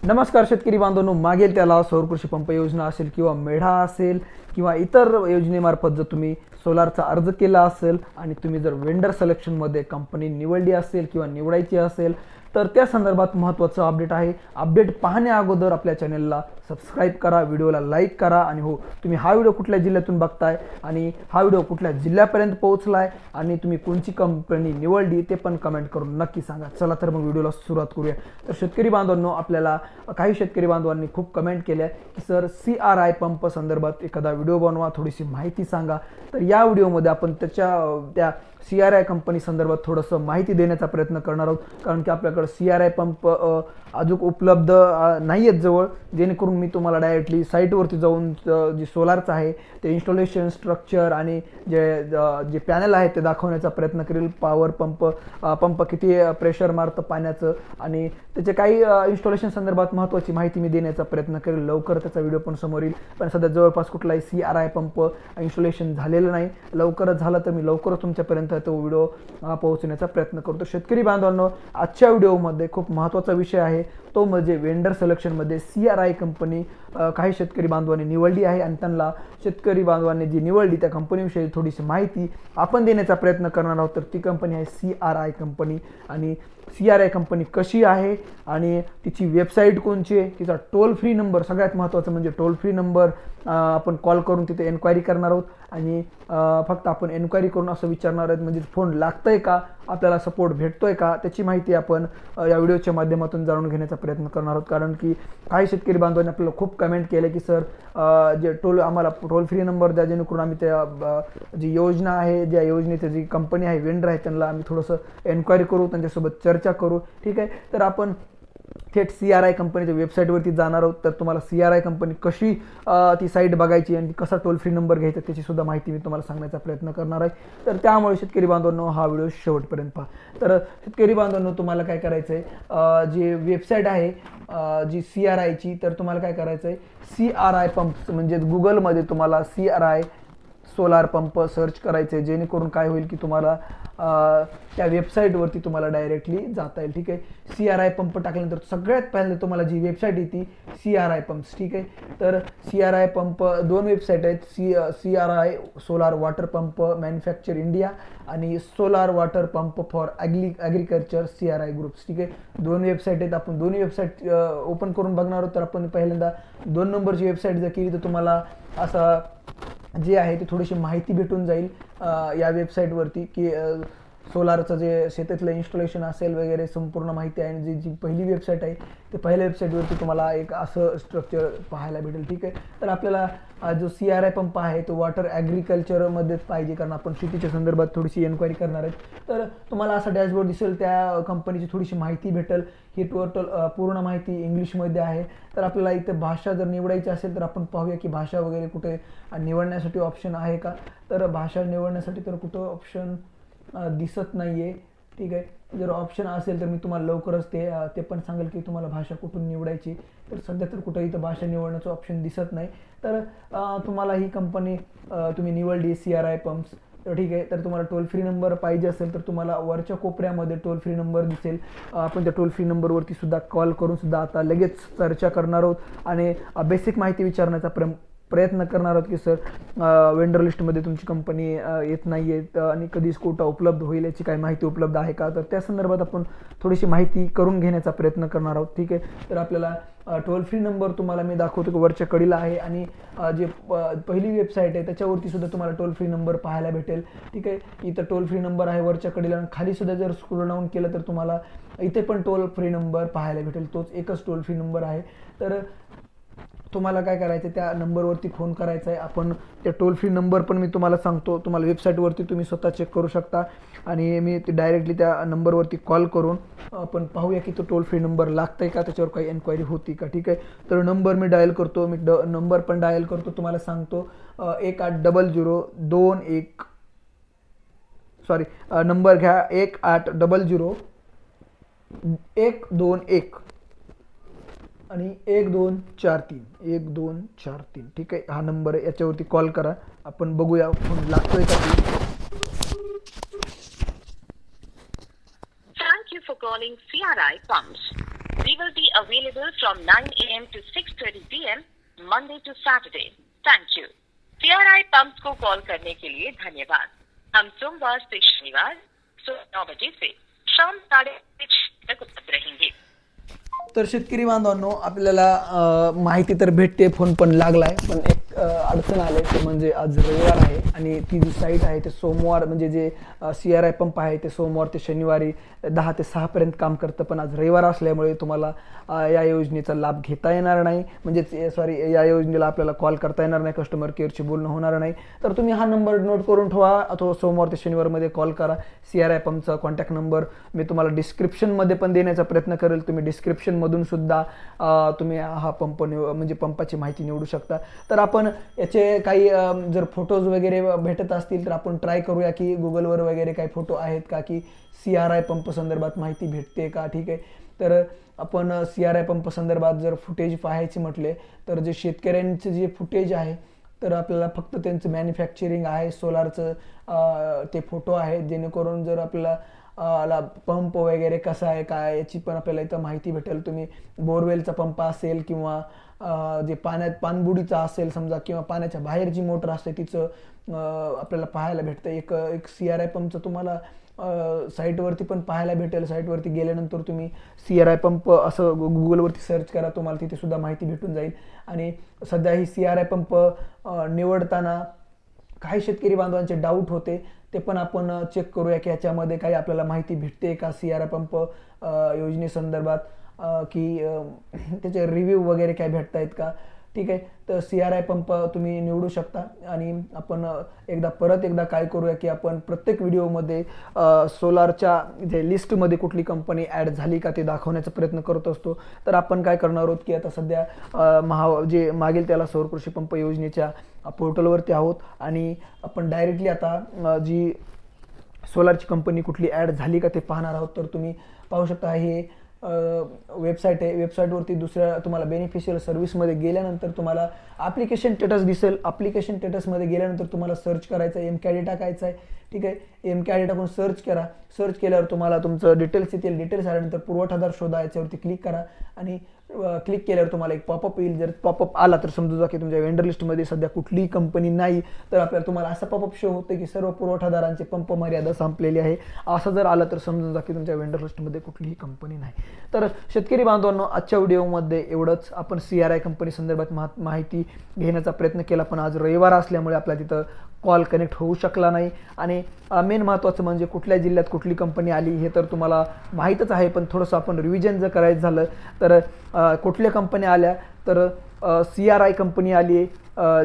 नमस्कार शेतकरी बांधवांनो, मागेल त्याला सौर कृषी पंप योजना असेल किंवा मेढा असेल किंवा इतर योजनेमार्फत जर तुम्ही सोलारचा अर्ज केला असेल आणि तुम्ही जर वेंडर सिलेक्शनमध्ये कंपनी निवडली असेल किंवा निवडायची असेल तर त्या संदर्भात महत्त्वाचं अपडेट आहे। अपडेट पाहण्या अगोदर आपल्या चॅनलला सबस्क्राइब करा, व्हिडिओला लाईक करा आणि हो, तुम्ही हा व्हिडिओ कुठल्या जिल्ह्यातून बघताय आणि हा व्हिडिओ कुठल्या जिल्ह्यापर्यंत पोहोचलाय आणि तुम्ही कोणती कंपनी निवडली ते पण कमेंट करून नक्की सांगा। चला तर मग व्हिडिओला सुरुवात करूया। तर शेतकरी बांधवांनो, आपल्याला काही शेतकरी बांधवांनी खूप कमेंट केल्या की सर CRI पंप संदर्भात एखादा व्हिडिओ बनवा, थोडीशी माहिती सांगा। तर या व्हिडिओमध्ये आपण त्या CRI कंपनी संदर्भात थोडंसं माहिती देण्याचा प्रयत्न करणार आहोत, कारण की आपल्याकडे CRI पंप अजून उपलब्ध नाही आहेत जवळ, जेणेकरून मी तुम्हाला डायरेक्टली साईटवरती जाऊन जी सोलारचं आहे ते इन्स्टॉलेशन स्ट्रक्चर आणि जे पॅनल आहे ते दाखवण्याचा प्रयत्न करेल। पॉवर पंप किती प्रेशर मारतं पाण्याचं आणि त्याचे काही इन्स्टॉलेशन संदर्भात महत्त्वाची माहिती मी देण्याचा प्रयत्न करेल। लवकर त्याचा व्हिडिओ पण समोर येईल, पण सध्या जवळपास कुठलाही CRI पंप इन्स्टॉलेशन झालेलं नाही। लवकरच झालं तर मी लवकरच तुमच्यापर्यंत तो व्हिडिओ पोहोचण्याचा प्रयत्न करतो। शेतकरी बांधवांनो, आजच्या व्हिडिओमध्ये खूप महत्त्वाचा विषय आहे, तो म्हणजे वेंडर सिलेक्शनमध्ये CRI कंपनी काही शेतकरी बांधवांनी निवडली आहे आणि त्यांना शेतकरी बांधवांनी जी निवडली त्या कंपनीविषयी थोडीशी माहिती आपण देण्याचा प्रयत्न करणार आहोत। तर ती कंपनी आहे CRI कंपनी आणि CRI कंपनी कशी आहे आणि तिची वेबसाईट कोणची आहे, तिचा टोल फ्री नंबर, सगळ्यात महत्त्वाचं म्हणजे टोल फ्री नंबर आपण कॉल करून तिथे एन्क्वायरी करणार आहोत आणि फक्त आपण एन्क्वायरी करून असं विचारणार आहोत म्हणजे फोन लागतंय का, आपल्याला सपोर्ट भेटतोय का, त्याची माहिती आपण या व्हिडिओच्या माध्यमातून जाणून घेण्याचा प्रयत्न करणार आहोत। कारण की काही शेतकरी बांधवांनी आपल्याला खूप कमेंट केले की सर जे आम्हाला टोल फ्री नंबर द्या, जेणेकरून आम्ही त्या जी योजना आहे, ज्या योजनेची जी कंपनी आहे, वेंडर आहे, त्यांना आम्ही थोडंसं एन्क्वायरी करू, त्यांच्यासोबत चर्चा करू। ठीक आहे, तर आपण थेट CRI कंपनीच्या वेबसाईटवरती जाणार आहोत। तर तुम्हाला CRI कंपनी कशी ती साईट बघायची आणि कसा टोल फ्री नंबर घ्यायचा त्याची सुद्धा माहिती मी तुम्हाला सांगण्याचा प्रयत्न करणार आहे। तर त्यामुळे शेतकरी बांधवांनो, हा व्हिडिओ शेवटपर्यंत पहा। तर शेतकरी बांधवांनो, तुम्हाला काय करायचं आहे, जी वेबसाईट आहे जी CRIची, तर तुम्हाला काय करायचं आहे, CRI पंप म्हणजे गुगलमध्ये तुम्हाला CRI सोलार पंप सर्च करायचे, जेणेकरून काय होईल की तुम्हाला त्या वेबसाईटवरती तुम्हाला डायरेक्टली जाता येईल। ठीक आहे, CRI पंप टाकल्यानंतर सगळ्यात पहिले तुम्हाला जी वेबसाईट येते CRI पंप्स। ठीक आहे, तर CRI पंप दोन वेबसाईट आहेत, CRI solar water pump manufacture India आणि solar water pump for agriculture CRI groups. ठीक आहे, दोन वेबसाईट आहेत, आपण दोन्ही वेबसाईट ओपन करून बघणार आहोत। तर आपण पहिल्यांदा 2 नंबरची वेबसाईट जर केली तर तुम्हाला असं जे आहे ती थोडीशी माहिती भेटून जाईल या वेबसाईटवरती की सोलारचं जे शेतातलं इन्स्टॉलेशन असेल वगैरे संपूर्ण माहिती आहे। आणि जी पहिली वेबसाईट आहे ते पहिल्या वेबसाईटवरती तुम्हाला एक असं स्ट्रक्चर पाहायला भेटेल। ठीक आहे, तर आपल्याला जो CRI पंप आहे तो वॉटर ॲग्रिकल्चरमध्येच पाहिजे, कारण आपण शेतीच्या संदर्भात थोडीशी एन्क्वायरी करणार आहेत। तर तुम्हाला असा डॅशबोर्ड दिसेल, त्या कंपनीची थोडीशी माहिती भेटेल। ही टोटल पूर्ण माहिती इंग्लिशमध्ये आहे। तर आपल्याला इथे भाषा जर निवडायची असेल तर आपण पाहूया की भाषा वगैरे कुठे निवडण्यासाठी ऑप्शन आहे का। तर भाषा निवडण्यासाठी तर कुठं ऑप्शन दिसत नाही आहे। ठीक आहे, जर ऑप्शन असेल तर मी तुम्हाला लवकरच ते पण सांगेल की तुम्हाला भाषा कुठून निवडायची। तर सध्या तर कुठं इथं भाषा निवडण्याचं ऑप्शन दिसत नाही। तर तुम्हाला ही कंपनी तुम्ही निवडली CRI पंप्स, तर ठीक आहे, तर तुम्हाला टोल फ्री नंबर पाहिजे असेल तर तुम्हाला वरच्या कोपऱ्यामध्ये टोल फ्री नंबर दिसेल। आपण त्या टोल फ्री नंबरवरती सुद्धा कॉल करून सुद्धा आता लगेच चर्चा करणार आहोत आणि बेसिक माहिती विचारण्याचा प्रयत्न करणार आहोत की सर वेंडर लिस्टमध्ये तुमची कंपनी येत नाही आहे आणि कधी कोटा उपलब्ध होईल याची काही माहिती उपलब्ध आहे का। तर त्या संदर्भात आपण थोडीशी माहिती करून घेण्याचा प्रयत्न करणार आहोत। ठीक आहे, तर आपल्याला टोल फ्री नंबर तुम्हाला मी दाखवतो की वरच्या कडीला आहे आणि जे पहिली वेबसाईट आहे त्याच्यावरती सुद्धा तुम्हाला टोल फ्री नंबर पाहायला भेटेल। ठीक आहे, इथं टोल फ्री नंबर आहे वरच्या कडीला आणि खाली सुद्धा जर स्क्रोल डाऊन केलं तर तुम्हाला इथे पण टोल फ्री नंबर पाहायला भेटेल, तोच एकच टोल फ्री नंबर आहे। तर तुम्हाला काय करायचं, त्या नंबरवरती फोन करायचा आहे। आपण त्या टोल फ्री नंबर पण मी तुम्हाला सांगतो, तुम्हाला वेबसाईटवरती तुम्ही स्वतः चेक करू शकता आणि मी ते डायरेक्टली त्या नंबरवरती कॉल करून आपण पाहूया की तो टोल फ्री नंबर लागतंय का, त्याच्यावर काही एन्क्वायरी होती का। ठीक आहे, तर नंबर मी डायल करतो, नंबर पण डायल करतो, तुम्हाला सांगतो 180021 सॉरी नंबर घ्या 1800-121 आणि 1243 ठीक आहे, हा नंबर आहे, याच्यावरती कॉल करा, आपण बघूया फोन लागतोय का ते। Thank you for calling CRI Pumps. We will be available from 9 a.m. to 6:30 p.m. Monday to Saturday. Thank you. CRI pumps को कॉल करने के लिए धन्यवाद। हम सोमवार से शनिवार सुबह 9 बजे से शाम 6:30 तक उपलब्ध रहेंगे। तर शेतकरी बांधवांनो, आपल्याला माहिती तर भेटते, फोन पण लागलाय, पण एक अडचण आली ते म्हणजे आज रविवार आहे आणि ती जी साईट आहे ते सोमवार म्हणजे जे CRI पंप आहे ते सोमवार ते शनिवारी 10 ते 6 पर्यंत काम करतं, पण आज रविवार असल्यामुळे तुम्हाला या योजनेचा लाभ घेता येणार नाही, म्हणजे सॉरी या योजनेला आपल्याला कॉल करता येणार नाही, कस्टमर केअरशी बोलणं होणार नाही। तर तुम्ही हा नंबर नोट करून ठेवा अथवा सोमवार ते शनिवारमध्ये कॉल करा। CRI पंपचा कॉन्टॅक्ट नंबर मी तुम्हाला डिस्क्रिप्शनमध्ये पण देण्याचा प्रयत्न करेल, तुम्ही डिस्क्रिप्शनमधून सुद्धा तुम्ही हा पंप म्हणजे पंपाची माहिती निवडू शकता। तर आपण याचे काही जर फोटोज वगैरे भेटत असतील तर आपण ट्राय करूया की गुगलवर वगैरे काही फोटो आहेत का की CRI पंप संदर्भात माहिती भेटते का, ठीक आहे। तर आपण CRI पंप संदर्भात जर फुटेज पाहायचे म्हटले तर जे शेतकऱ्यांचे जे फुटेज आहे तर आपल्याला फक्त त्यांचं मॅन्युफॅक्चरिंग आहे, सोलारचं ते फोटो आहेत, जेणेकरून जर आपल्याला पंप वगैरे कसा आहे काय याची पण आपल्याला इथं माहिती भेटेल। तुम्ही बोरवेलचा पंप असेल किंवा जे पाणबुडीचा असेल समजा किंवा पाण्याच्या बाहेरची मोटर असते तिचं आपल्याला पाहायला भेटतं। एक CRI पंपचं तुम्हाला साईटवरती पण पाहायला भेटेल। साईटवरती गेल्यानंतर तुम्ही CRI पंप असं गुगलवरती सर्च करा, तुम्हाला तिथे सुद्धा माहिती भेटून जाईल। आणि सध्या ही CRI पंप निवडताना काही शेतकरी बांधवांचे डाऊट होते, ते पण आपण चेक करूया की याच्यामध्ये काही आपल्याला माहिती भेटते का CRI पंप योजनेसंदर्भात, की त्याचे रिव्ह्यू वगैरे काय भेटत आहेत का, ठीक आहे। तर CRI पंप तुम्ही निवडू शकता। आणि आपण परत एकदा काय करूया की आपण प्रत्येक व्हिडिओमध्ये सोलारच्या जे लिस्टमध्ये कुठली कंपनी ॲड झाली का ते दाखवण्याचा प्रयत्न करत असतो। तर आपण काय करणार आहोत की आता सध्या जे मागेल त्याला सौर कृषी पंप योजनेच्या पोर्टलवरती आहोत आणि आपण डायरेक्टली आता जी सोलारची कंपनी कुठली ॲड झाली का ते पाहणार आहोत। तर तुम्ही पाहू शकता हे वेबसाईट आहे। वेबसाईटवरती दुसऱ्या तुम्हाला बेनिफिशियल सर्व्हिसमध्ये गेल्यानंतर तुम्हाला ॲप्लिकेशन स्टेटस दिसेल। ॲप्लिकेशन स्टेटसमध्ये गेल्यानंतर तुम्हाला सर्च करायचं आहे, MCAD टाकायचं आहे, ठीक आहे। MCAD टाकून सर्च करा। सर्च केल्यावर तुम्हाला तुमचं डिटेल्स येतील। डिटेल्स आल्यानंतर पुरवठादार शोधा याच्यावरती क्लिक करा आणि क्लिक केल्यावर तुम्हाला एक पॉपअप येईल। जर पॉपअप आला तर समजू जा की तुमच्या वेंडर लिस्टमध्ये सध्या कुठलीही कंपनी नाही, तर आपल्याला तुम्हाला असा पॉपअप शो होतं की सर्व पुरवठादारांचे पंप मर्यादा संपलेली आहे। असं जर आलं तर समजून जा की तुमच्या वेंडर लिस्टमध्ये कुठलीही कंपनी नाही। तर शेतकरी बांधवांनो, आजच्या व्हिडिओमध्ये एवढंच। आपण CRI कंपनी संदर्भात माहिती घेण्याचा प्रयत्न केला, पण आज रविवार असल्यामुळे आपल्याला तिथं कॉल कनेक्ट होऊ शकला नाही। आणि मेन महत्त्वाचं म्हणजे कुठल्या जिल्ह्यात कुठली कंपनी आली हे तर तुम्हाला माहीतच आहे, पण थोडंसं आपण रिव्हिजन जर करायचं झालं तर कुठल्या कंपन्या आल्या तर CRI कंपनी आली आहे,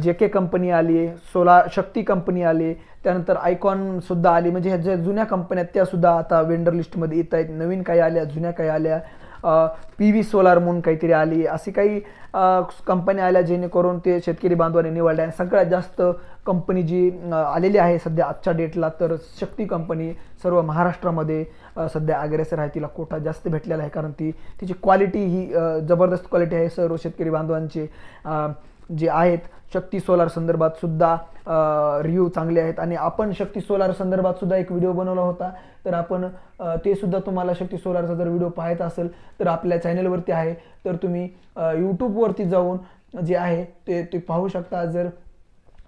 JK कंपनी आली आहे, सोलार शक्ती कंपनी आली आहे, त्यानंतर आयकॉन सुद्धा आली, म्हणजे ह्या ज्या जुन्या कंपन्या त्या सुद्धा आता वेंडर लिस्टमध्ये येत आहेत। नवीन काही आल्या, जुन्या काही आल्या, PV सोलार म्हणून काहीतरी आली, अशी काही कंपन्या आल्या जेणेकरून ते शेतकरी बांधवांनी निवडल्या। सगळ्यात जास्त कंपनी जी आलेली आहे सध्या आजच्या डेटला तर शक्ती कंपनी सर्व महाराष्ट्रामध्ये सध्या अग्रेसर आहे। तिला कोटा जास्त भेटलेला आहे कारण तिची क्वालिटी ही जबरदस्त क्वालिटी आहे। सर्व शेतकरी बांधवांचे जे आहेत शक्ती सोलार संदर्भात सुद्धा रिव्ह्यू चांगले आहेत। आणि आपण शक्ती सोलार संदर्भात सुद्धा एक व्हिडिओ बनवला होता, तर आपण ते सुद्धा तुम्हाला शक्ती सोलारचा जर व्हिडिओ पाहायचा असेल तर आपल्या चॅनलवरती आहे, तर तुम्ही यूट्यूबवरती जाऊन जे आहे ते पाहू शकता। जर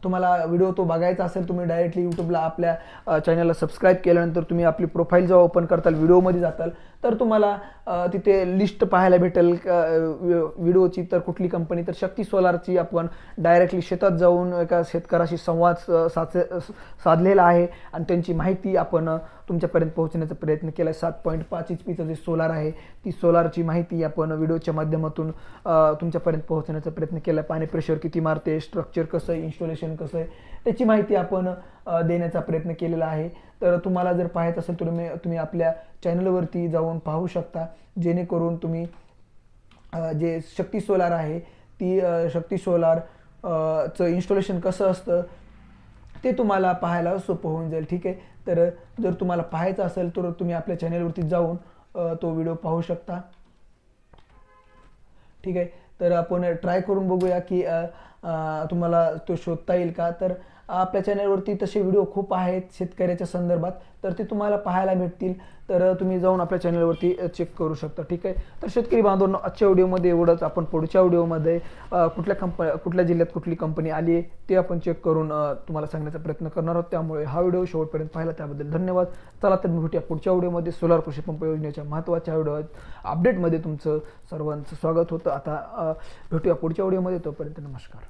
तुम्हाला व्हिडिओ तो बघायचा असेल तुम्ही डायरेक्टली यूट्यूबला आपल्या चॅनलला सबस्क्राईब केल्यानंतर तुम्ही आपली प्रोफाईल जेव्हा ओपन करताल व्हिडिओमध्ये जाताल तर तुम्हाला तिथे लिस्ट पाहायला भेटेल व्हिडिओची। तर कुठली कंपनी तर शक्ती सोलारची आपण डायरेक्टली शेतात जाऊन एका शेतकऱ्याशी संवाद साधलेला आहे आणि त्यांची माहिती आपण तुमच्यापर्यंत पोहोचण्याचा प्रयत्न केला आहे। 7.5 HP जे सोलार आहे ती सोलारची माहिती आपण व्हिडिओच्या माध्यमातून तुमच्यापर्यंत पोहोचण्याचा प्रयत्न केला आहे। पाणी प्रेशर किती मारते, स्ट्रक्चर कसं आहे, इन्स्टॉलेशन कसं आहे त्याची माहिती आपण देण्याचा प्रयत्न केलेला आहे। तर तुम्हाला जर पाहायचं असेल तर तुम्ही आपल्या चॅनलवरती जाऊन पाहू शकता, जेणेकरून तुम्ही जे शक्ती सोलार आहे ती शक्ती सोलार चं इन्स्टॉलेशन कसं असतं ते तुम्हाला पाहायला सोपं होऊन जाईल, ठीक आहे। तर जर तुम्हाला पाहायचं असेल तर तुम्ही आपल्या चॅनलवरती जाऊन तो व्हिडिओ पाहू शकता, ठीक आहे। तर आपण ट्राय करून बघूया की तुम्हाला तो शोधता येईल का। तर आपल्या चॅनलवरती तसे व्हिडिओ खूप आहेत शेतकऱ्याच्या संदर्भात, तर ते तुम्हाला पाहायला भेटतील. तर तुम्ही जाऊन आपल्या चॅनलवरती चेक करू शकता. ठीक आहे. तर शेतकरी बांधवांनो, आजच्या व्हिडिओमध्ये एवढंच. आपण पुढच्या व्हिडिओमध्ये कुठल्या जिल्ह्यात कुठली कंपनी आली आहे ते आपण चेक करून तुम्हाला सांगण्याचा प्रयत्न करणार आहोत. त्यामुळे हा व्हिडिओ शेवटपर्यंत पाहिला त्याबद्दल धन्यवाद. चला तर भेटूया पुढच्या व्हिडिओमध्ये. सोलार कृषी पंप योजनेच्या महत्त्वाच्या व्हिडिओ अपडेटमध्ये तुमचं सर्वांचं स्वागत होतं. आता भेटूया पुढच्या व्हिडिओमध्ये. तोपर्यंत नमस्कार.